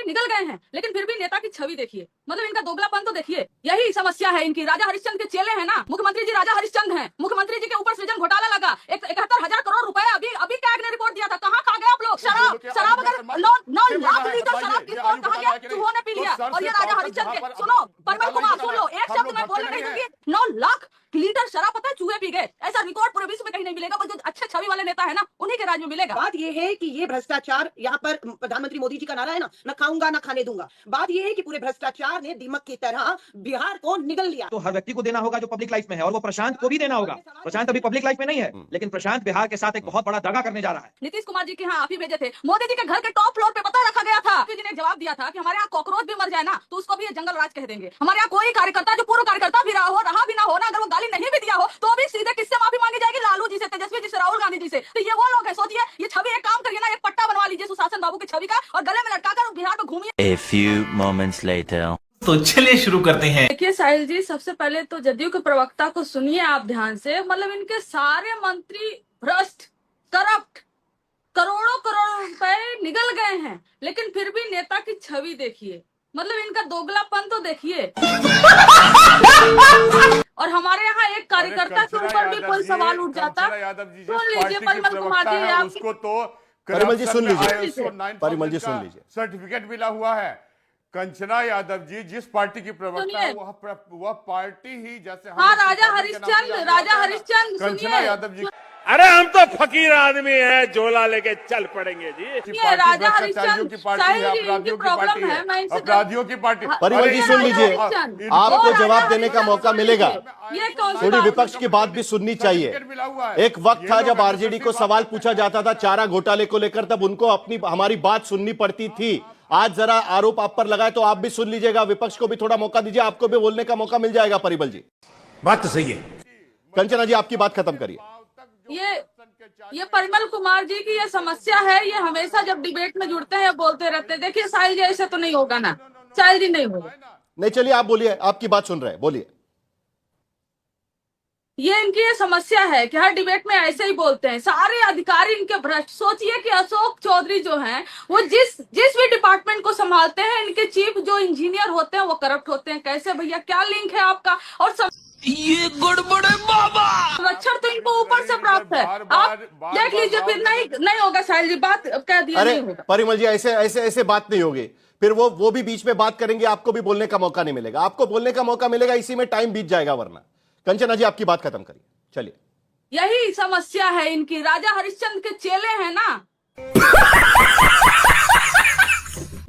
निकल गए हैं, लेकिन फिर भी नेता की छवि देखिए, मतलब इनका दोगलापन तो देखिए। यही समस्या है इनकी। राजा हरिश्चंद्र के चेले हैं ना, मुख्यमंत्री जी राजा हरिश्चंद्र हैं। मुख्यमंत्री जी के ऊपर सृजन घोटाला लगा, 71,000 करोड़ रुपए अभी कैग ने रिपोर्ट दिया था। कहाँ खा गए आप लोग? शराब अगर 9 लाख लीटर शराब किसको कहा गया, चूहों ने पी लिया। और ये राजा हरिश्चंद्र के, सुनो परिमल कुमार सुन लो, एक शब्द मैं बोलने नहीं दूंगी। 9 लाख लीटर शराब पता है चूहे पी गए। ऐसा रिकॉर्ड पूरे विश्व में कहीं नहीं मिलेगा। वो जो अच्छे छवि वाले नेता है ना, उन्हीं के राज्य में मिलेगा। बात ये है कि ये भ्रष्टाचार, यहाँ पर प्रधानमंत्री मोदी जी का नारा है ना, न खाऊंगा न खाने दूंगा। बात ये है कि पूरे भ्रष्टाचार ने दीमक की तरह बिहार को निगल लिया। तो हर व्यक्ति को देना होगा जो पब्लिक लाइफ में है, और वो प्रशांत को भी देना होगा। प्रशांत अभी पब्लिक लाइफ में नहीं है, लेकिन प्रशांत बिहार के साथ एक बहुत बड़ा दगा करने जा रहा है। नीतीश कुमार जी के यहाँ आप ही भेजे थे। मोदी जी के घर के टॉप फ्लोर पे पता रखा गया था। मोदी जी ने जवाब दिया था कि हमारे यहाँ कॉकरोच भी मर जाए ना, तो उसको भी ये जंगल राज कह देंगे। हमारे यहाँ कोई कार्यकर्ता जो पूर्व कार्यकर्ता भी रहा भी ना हो ना, अगर वो गाली नहीं भी दिया हो तो भी सीधे किससे माफी मांगी जाएगी? लालू जी से, तेजस्वी जी से, राहुल गांधी जी से। तो ये वो लोग हैं। सोचिए, ये छवि, एक काम करिए ना, एक पट्टा बनवा लीजिए सुशासन बाबू की छवि का और गले में लटकाकर बिहार में घूमिए। A few moments later. तो चलिए शुरू करते हैं। देखिए साहिल जी, सबसे पहले तो जदयू के प्रवक्ता को सुनिए आप ध्यान से। मतलब इनके सारे मंत्री भ्रष्ट, करप्ट, करोड़ों करोड़ रुपए निकल गए हैं, लेकिन फिर भी नेता की छवि देखिए, मतलब इनका दोगलापन तो देखिए। और हमारे यहाँ एक कार्यकर्ता के ऊपर भी कोई सवाल उठ जाता। सुन लीजिए परिमल कुमार जी, आप उसको तो परिमल जी सुन लीजिए, परिमल जी सुन लीजिए। सर्टिफिकेट मिला हुआ है। कंचना यादव जी जिस पार्टी की प्रवक्ता है, वह पार्टी ही जैसे हाँ, राजा हरिश्चंद्र कंचना सुनिए। यादव जी। अरे हम तो फकीर आदमी हैं, झोला लेके चल पड़ेंगे जी। ये राजा हरिश्चंद्र की पार्टी है, अपराधियों की पार्टी है, अपराधियों की पार्टी। परिमल जी सुन लीजिए, आपको जवाब देने का मौका मिलेगा। थोड़ी विपक्ष की बात भी सुननी चाहिए। एक वक्त था जब आरजेडी को सवाल पूछा जाता था चारा घोटाले को लेकर, तब उनको हमारी बात सुननी पड़ती थी। आज जरा आरोप आप पर लगाए तो आप भी सुन लीजिएगा, विपक्ष को भी थोड़ा मौका दीजिए, आपको भी बोलने का मौका मिल जाएगा। परिमल जी बात तो सही है। कंचना जी आपकी बात खत्म करिए। ये परिमल कुमार जी की ये समस्या है। ये हमेशा जब डिबेट में जुड़ते हैं बोलते रहते हैं। देखिए साहिल जी, ऐसे तो नहीं होगा ना, साहिल जी नहीं होगा। नहीं, चलिए आप बोलिए, आपकी बात सुन रहे हैं, बोलिए। ये इनकी ये समस्या है कि हर डिबेट में ऐसे ही बोलते हैं। सारे अधिकारी इनके भ्रष्ट। सोचिए कि अशोक चौधरी जो हैं, वो जिस भी डिपार्टमेंट को संभालते हैं, इनके चीफ जो इंजीनियर होते हैं वो करप्ट होते हैं। कैसे भैया, क्या लिंक है आपका? और ये गड़बड़ है बाबा। संरक्षण तो इनको ऊपर से प्राप्त है। आप देख लीजिए, फिर नहीं होगा साहिल जी, बात कह दिया। अरे नहीं होगा परिमल जी, ऐसे बात नहीं होगी। फिर वो भी बीच में बात करेंगे, आपको भी बोलने का मौका नहीं मिलेगा। आपको बोलने का मौका मिलेगा, इसी में टाइम बीत जाएगा वरना। कंचना जी आपकी बात खत्म करिए, चलिए। यही समस्या है इनकी। राजा हरिश्चंद्र के चेले हैं ना,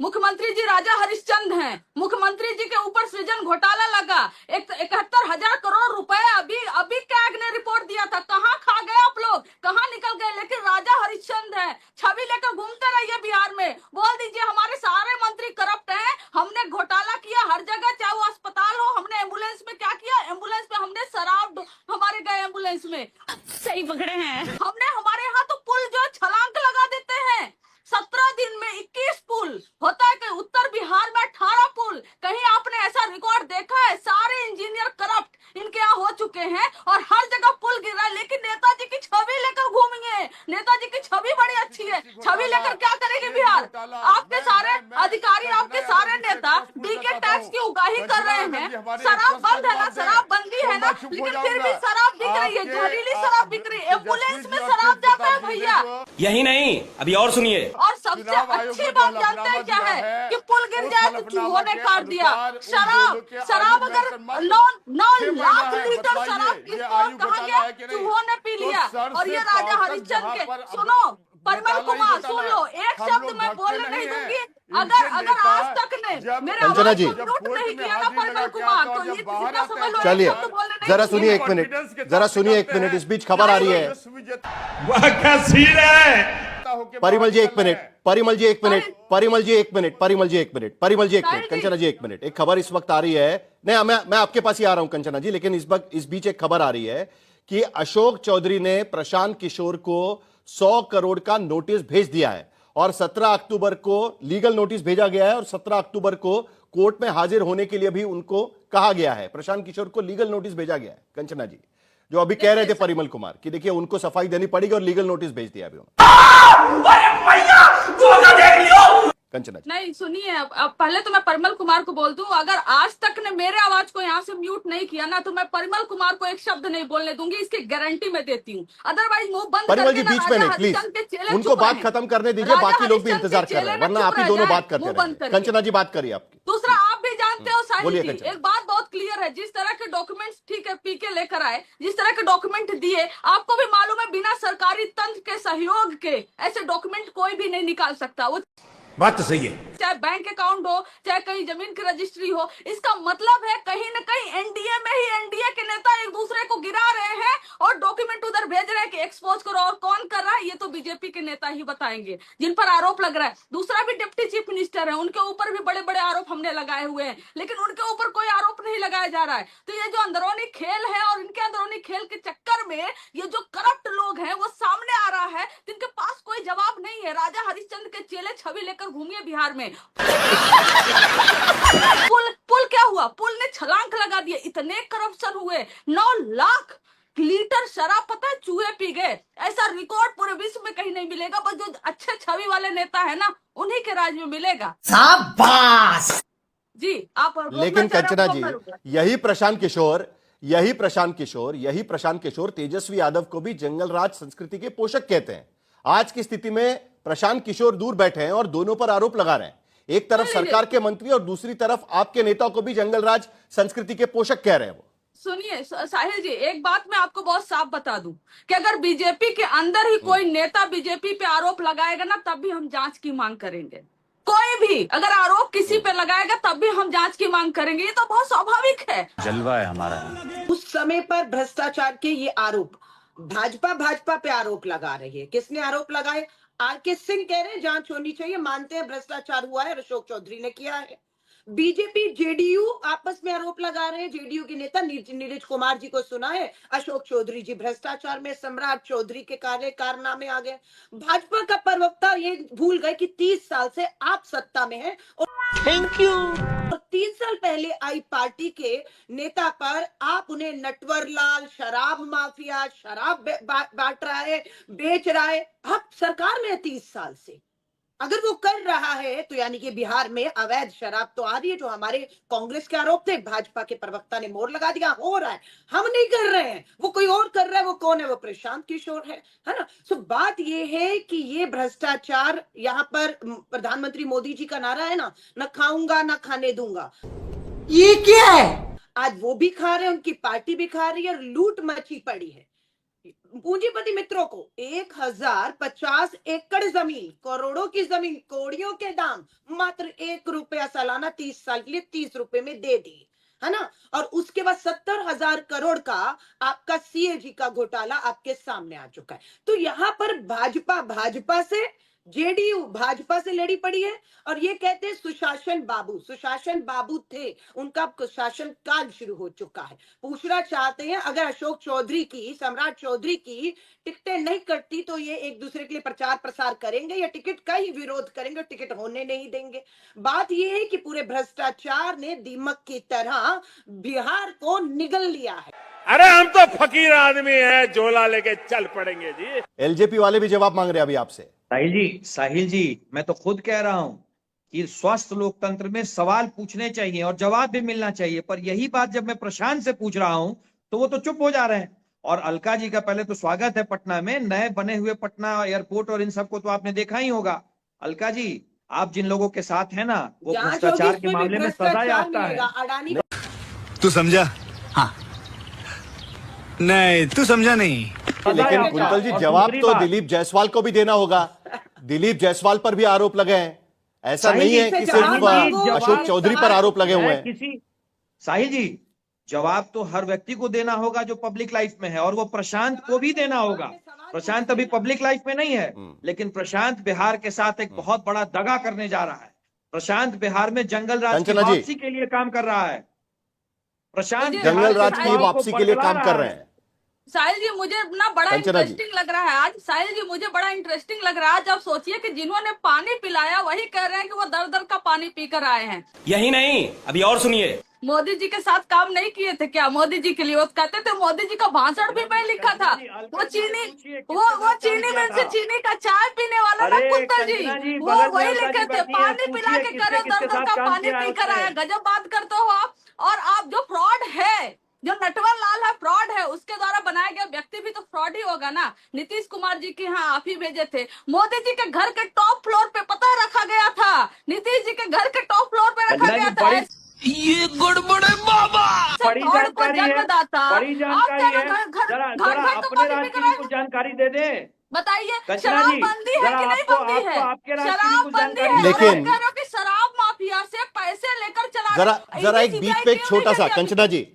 मुख्यमंत्री जी राजा हरिश्चंद्र हैं। मुख्यमंत्री जी के ऊपर सृजन घोटाला लगा, 71,000 करोड़ रुपए अभी कैग ने रिपोर्ट दिया था। कहाँ खा गए आप लोग, कहाँ निकल गए? लेकिन राजा हरिश्चंद्र है, छवि लेकर घूमते रहिए बिहार में। बोल दीजिए हमारे सारे मंत्री करप्ट हैं, हमने घोटाला किया हर जगह, चाहे वो अस्पताल हो। हमने एम्बुलेंस में क्या किया? एम्बुलेंस में हमने शराब, हमारे गए एम्बुलेंस में। सही पकड़े हैं। हमने हमारे यहाँ तो पुल जो छलांग लगा देते हैं। 17 दिन में 21 पुल होता है कि उत्तर बिहार में 18 पुल। कहीं आपने ऐसा रिकॉर्ड देखा है? सारे इंजीनियर करप्ट इनके यहाँ हो चुके हैं और हर जगह पुल गिर रहा है। लेकिन नेताजी की छवि लेकर घूमेंगे। नेताजी की छवि बड़ी अच्छी है। छवि लेकर क्या करेंगे बिहार? आपके सारे अधिकारी, आपके सारे नेता डीके टैक्स की उगाही कर रहे हैं। शराब बंद है ना, शराब बंदी है ना, लेकिन फिर भी शराब बिक रही है, जहरीली शराब बिक रही है। एम्बुलेंस में शराब जाता है भैया। यही नहीं, अभी और सुनिए। और सबसे अच्छी बात जानते हैं क्या है? कि पुल गिर जाए तो चूहों ने काट दिया। शराब अगर 9 लाख लीटर शराब किसको कहा गया, चूहों ने पी लिया। और ये राजा हरिश्चंद्र के, सुनो परिमल कुमार सुन लो, एक शब्द मैं बोलने नहीं दूंगी। अगर आज तक ने मेरे आवाज को म्यूट नहीं किया ना परिमल कुमार, तो ये जितना समझ लो। चलिए जरा सुनिए 1 मिनट, जरा सुनिए 1 मिनट। इस बीच खबर आ रही है। वह क्या सीन है? परिमल जी 1 मिनट, परिमल जी 1 मिनट, परिमल जी 1 मिनट, परिमल जी 1 मिनट, परिमल जी 1 मिनट, कंचना जी 1 मिनट। एक खबर इस वक्त आ रही है। नहीं, मैं आपके पास ही आ रहा हूं कंचना जी, लेकिन इस बीच एक खबर आ रही है कि अशोक चौधरी ने प्रशांत किशोर को 100 करोड़ का नोटिस भेज दिया है और 17 अक्टूबर को लीगल नोटिस भेजा गया है और 17 अक्टूबर को कोर्ट में हाजिर होने के लिए भी उनको कहा गया है। प्रशांत किशोर को लीगल नोटिस भेजा गया है। कंचना जी, जो अभी कह रहे थे परिमल कुमार कि देखिए उनको सफाई देनी पड़ेगी और लीगल नोटिस भेज दिया अभी उन्होंने। कंचना जी। नहीं सुनिए, अब पहले तो मैं परिमल कुमार को बोल दूं, अगर आज तक ने मेरे आवाज को यहाँ से म्यूट नहीं किया ना, तो मैं परिमल कुमार को एक शब्द नहीं बोलने दूंगी, इसकी गारंटी मैं देती हूँ। अदरवाइज मुंह बंद परिमल करके जी ना बीच में राजा नहीं, प्लीज हरिश्चंद्र के चेले उनको चुप बात रहें। खत्म करने दीजिए, राजा बाकी लोग भी हरिश्चंद्र इंतजार के कर रहे हैं, चेले ना वरना आप चुप ही रह दोनों जाएं, बात करते मुंह बंद रहेंगे। करके। कंचना जी बात करिए आपकी। दूसरा, आप भी जानते हो साहिल बोलिए जी, कंचना। एक बात बहुत क्लियर है, जिस तरह के डॉक्यूमेंट्स ठीक है पीके लेकर आए, जिस तरह के डॉक्यूमेंट दिए, आपको भी मालूम है बिना सरकारी तंत्र के सहयोग के ऐसे डॉक्यूमेंट कोई भी नहीं निकाल सकता। वो बात तो सही है। चाहे बैंक अकाउंट हो, चाहे कहीं जमीन की रजिस्ट्री हो, इसका मतलब है कहीं न कहीं एनडीए में ही एनडीए के नेता एक दूसरे को गिरा रहे हैं और डॉक्यूमेंट उधर भेज रहे हैं कि एक्सपोज करो। और कौन कर रहा है ये तो बीजेपी के नेता ही बताएंगे, जिन पर आरोप लग रहा है। दूसरा भी डिप्टी चीफ मिनिस्टर है, उनके ऊपर भी बड़े बड़े आरोप हमने लगाए हुए हैं, लेकिन उनके ऊपर कोई आरोप नहीं लगाया जा रहा है। तो ये जो अंदरूनी खेल है, और इनके अंदरूनी खेल के चक्कर में ये जो करप्ट लोग हैं वो सामने आ रहा है, जिनके पास कोई जवाब नहीं है। राजा हरिश्चंद्र के चेले छवि लेकर घूमिए बिहार में। पुल क्या हुआ? पुल ने छलांग लगा दिए, इतने करप्शन हुए, 9 लाख लीटर शराब पता है चूहे पी गए। ऐसा रिकॉर्ड पूरे विश्व में कहीं नहीं मिलेगा, बस जो अच्छे छवि वाले नेता है ना, उन्हीं के राज में मिलेगा। शाबाश जी। आप लेकिन कंचना जी, यही प्रशांत किशोर तेजस्वी यादव को भी जंगल राज संस्कृति के पोषक कहते हैं। आज की स्थिति में प्रशांत किशोर दूर बैठे हैं और दोनों पर आरोप लगा रहे हैं। एक तरफ सरकार के मंत्री और दूसरी तरफ आपके नेता को भी जंगल राज संस्कृति के पोषक कह रहे हैं वो। सुनिए साहिल जी, एक बात मैं आपको बहुत साफ बता दूं कि अगर बीजेपी के अंदर ही कोई नेता बीजेपी पे आरोप लगाएगा ना, तब भी हम जांच की मांग करेंगे। कोई भी अगर आरोप किसी पे लगाएगा तब भी हम जांच की मांग करेंगे, ये तो बहुत स्वाभाविक है। जलवा है हमारा। उस समय पर भ्रष्टाचार के ये आरोप भाजपा पे आरोप लगा रही है। किसने आरोप लगाए? आरके सिंह कह रहे हैं जांच होनी चाहिए, मानते हैं भ्रष्टाचार हुआ है, अशोक चौधरी ने किया है। बीजेपी जेडीयू आपस में आरोप लगा रहे हैं। जेडीयू के नेता नीरज कुमार जी को सुना है, अशोक चौधरी जी भ्रष्टाचार में, सम्राट चौधरी के कारनामे आ गए। भाजपा का प्रवक्ता ये भूल गए कि 30 साल से आप सत्ता में हैं और थैंक यू। और 3 साल पहले आई पार्टी के नेता पर आप उन्हें नटवरलाल, शराब माफिया, शराब बांट रहा है, बेच रहा है। आप सरकार में 30 साल से अगर वो कर रहा है तो यानी कि बिहार में अवैध शराब तो आ रही है, जो हमारे कांग्रेस के आरोप थे। भाजपा के प्रवक्ता ने मोहर लगा दिया, हो रहा है, हम नहीं कर रहे हैं, वो कोई और कर रहा है। वो कौन है? वो प्रशांत किशोर है ना। सो बात ये है कि ये भ्रष्टाचार, यहाँ पर प्रधानमंत्री मोदी जी का नारा है ना, न खाऊंगा न खाने दूंगा, ये क्या है? आज वो भी खा रहे हैं, उनकी पार्टी भी खा रही है, लूट मची पड़ी है। पूंजीपति मित्रों को 1050 एकड़ जमीन, करोड़ों की जमीन, कौड़ियों के दाम, मात्र 1 रुपया सालाना 30 साल के लिए 30 रुपए में दे दी, है ना। और उसके बाद 70,000 करोड़ का आपका सीएजी का घोटाला आपके सामने आ चुका है। तो यहां पर भाजपा से, जेडीयू भाजपा से लड़ी पड़ी है। और ये कहते हैं सुशासन बाबू थे, उनका शासन काल शुरू हो चुका है। पूछना चाहते हैं, अगर अशोक चौधरी की, सम्राट चौधरी की टिकटें नहीं कटती तो ये एक दूसरे के लिए प्रचार प्रसार करेंगे या टिकट का ही विरोध करेंगे, टिकट होने नहीं देंगे। बात ये है कि पूरे भ्रष्टाचार ने दीमक की तरह बिहार को निगल लिया है। अरे हम तो फकीर आदमी हैं, झोला लेके चल पड़ेंगे जी। एलजेपी वाले भी जवाब मांग रहे हैं अभी आपसे। साहिल जी, मैं तो खुद कह रहा हूं कि स्वस्थ लोकतंत्र में सवाल पूछने चाहिए और जवाब भी मिलना चाहिए, पर यही बात जब मैं प्रशांत से पूछ रहा हूं तो वो तो चुप हो जा रहे हैं। और अलका जी का पहले तो स्वागत है पटना में, नए बने हुए पटना एयरपोर्ट और इन सबको तो आपने देखा ही होगा। अलका जी, आप जिन लोगों के साथ है ना, वो भ्रष्टाचार के मामले में सजा याफ्ता है। तू समझा? हाँ। नहीं, तू समझा नहीं। लेकिन कुंतल जी, जवाब तो दिलीप जायसवाल को भी देना होगा। दिलीप जायसवाल पर भी आरोप लगे हैं, ऐसा नहीं है कि सिर्फ अशोक चौधरी पर आरोप लगे हुए हैं। साहिल जी, जवाब तो हर व्यक्ति को देना होगा जो पब्लिक लाइफ में है, और वो प्रशांत को भी देना होगा। प्रशांत अभी पब्लिक लाइफ में नहीं है, लेकिन प्रशांत बिहार के साथ एक बहुत बड़ा दगा करने जा रहा है। प्रशांत बिहार में जंगल राज की वापसी के लिए काम कर रहा है। प्रशांत जंगल राज की वापसी के लिए काम कर रहे हैं। साहिल जी, मुझे ना बड़ा इंटरेस्टिंग लग रहा है आज। साहिल जी, मुझे बड़ा इंटरेस्टिंग लग रहा है आज। आप सोचिए कि जिन्होंने पानी पिलाया वही कह रहे हैं कि वो दर दर का पानी पीकर आए हैं। यही नहीं, अभी और सुनिए। मोदी जी के साथ काम नहीं किए थे क्या? मोदी जी के लिए वो कहते थे मोदी जी का भाषण भी मैं लिखा था। वो चीनी वो चीनी मिल से चीनी का चाय पीने वाला ना कुत्ता जी, वो वही लिखे थे, पानी पिला के करे दर दर का पानी पी कर आया। गजब बात करते हो आप। और आप जो फ्रॉड है, जो नटवर लाल है फ्रॉड है, उसके द्वारा बनाया गया व्यक्ति भी तो फ्रॉड ही होगा ना। नीतीश कुमार जी के यहाँ आप ही भेजे थे। मोदी जी के घर के टॉप फ्लोर पे पता रखा गया था, नीतीश जी के घर के टॉप फ्लोर पे रखा गया था। ये गड़बड़ है बाबा। बड़ी जानकारी है, बड़ी जानकारी है। जरा अपने राज्य की कुछ जानकारी दे दे। बताइए शराबबंदी है कि नहीं बंदी है? शराबबंदी है, लेकिन शराब माफिया से पैसे लेकर चला। जरा एक बीच पे एक छोटा सा, कंचना जी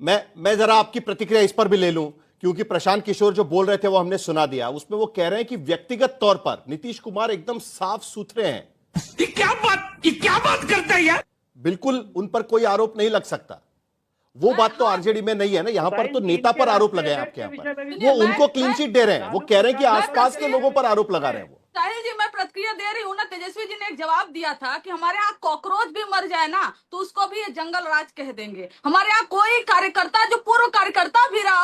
मैं जरा आपकी प्रतिक्रिया इस पर भी ले लूं, क्योंकि प्रशांत किशोर जो बोल रहे थे वो हमने सुना दिया। उसमें वो कह रहे हैं कि व्यक्तिगत तौर पर नीतीश कुमार एकदम साफ सुथरे हैं। ये क्या बात करता है यार? बिल्कुल उन पर कोई आरोप नहीं लग सकता। वो बात तो आरजेडी में नहीं है ना। यहां पर तो नेता पर आरोप लगे हैं आपके यहां पर, वो उनको क्लीन चिट दे रहे हैं। वो कह रहे हैं कि आसपास के लोगों पर आरोप लगा रहे हैं वो। साहिल जी मैं प्रतिक्रिया दे रही हूँ ना। तेजस्वी जी ने एक जवाब दिया था कि हमारे यहाँ कॉकरोच भी मर जाए ना तो उसको भी ये जंगल राज कह देंगे। हमारे यहाँ कोई कार्यकर्ता जो पूर्व कार्यकर्ता भी रहा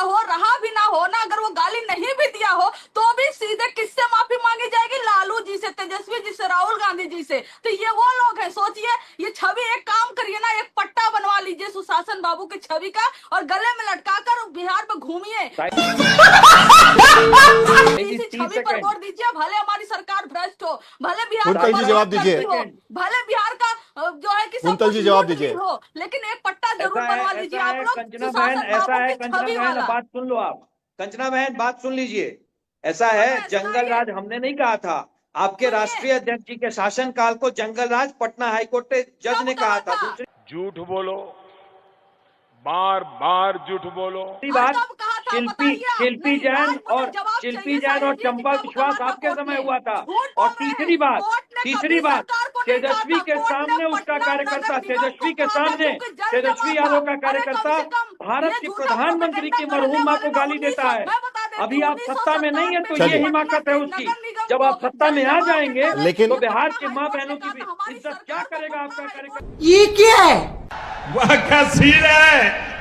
भी ना हो ना, अगर वो गाली नहीं भी दिया हो तो भी सीधे किससे माफी मांगी जाएगी? लालू जी से, तेजस्वी जी से, राहुल गांधी जी से। तो ये वो लोग हैं। सोचिए, ये छवि, एक काम करिए ना, एक पट्टा बनवा लीजिए सुशासन बाबू की छवि का और गले में लटका कर बिहार में घूमिए। छवि पर वोट दीजिए, भले हमारी सरकार भ्रष्ट हो, भले बिहार कुंतल जी जवाब दीजिए। भले बिहार का जो है कि कुंतल जी जवाब दीजिए हो, लेकिन एक पट्टा जरूर बनवा लीजिए आप लोग। कंचना बहन, ऐसा है कंचना बहन, बात सुन लो आप। कंचना बहन बात सुन लीजिए। ऐसा है, जंगल राज हमने नहीं कहा था। आपके राष्ट्रीय अध्यक्ष जी के शासनकाल को जंगल राज पटना हाईकोर्ट के जज ने कहा था। दूसरी झूठ बोलो, बार बार झूठ बोलो। बात शिल्पी जैन और चंपा विश्वास आपके समय हुआ था। और तीसरी बात तेजस्वी के सामने उसका कार्यकर्ता, तेजस्वी यादव का कार्यकर्ता भारत के प्रधानमंत्री की मरहुमा को गाली देता है। अभी आप सत्ता में नहीं है तो ये हिमाकत है उसकी। जब आप सत्ता में आ जाएंगे लेकिन तो बिहार के माँ बहनों की भी इज्जत क्या करेगा आपका कार्यकर्ता? ये क्या है? वह क्या सीन है?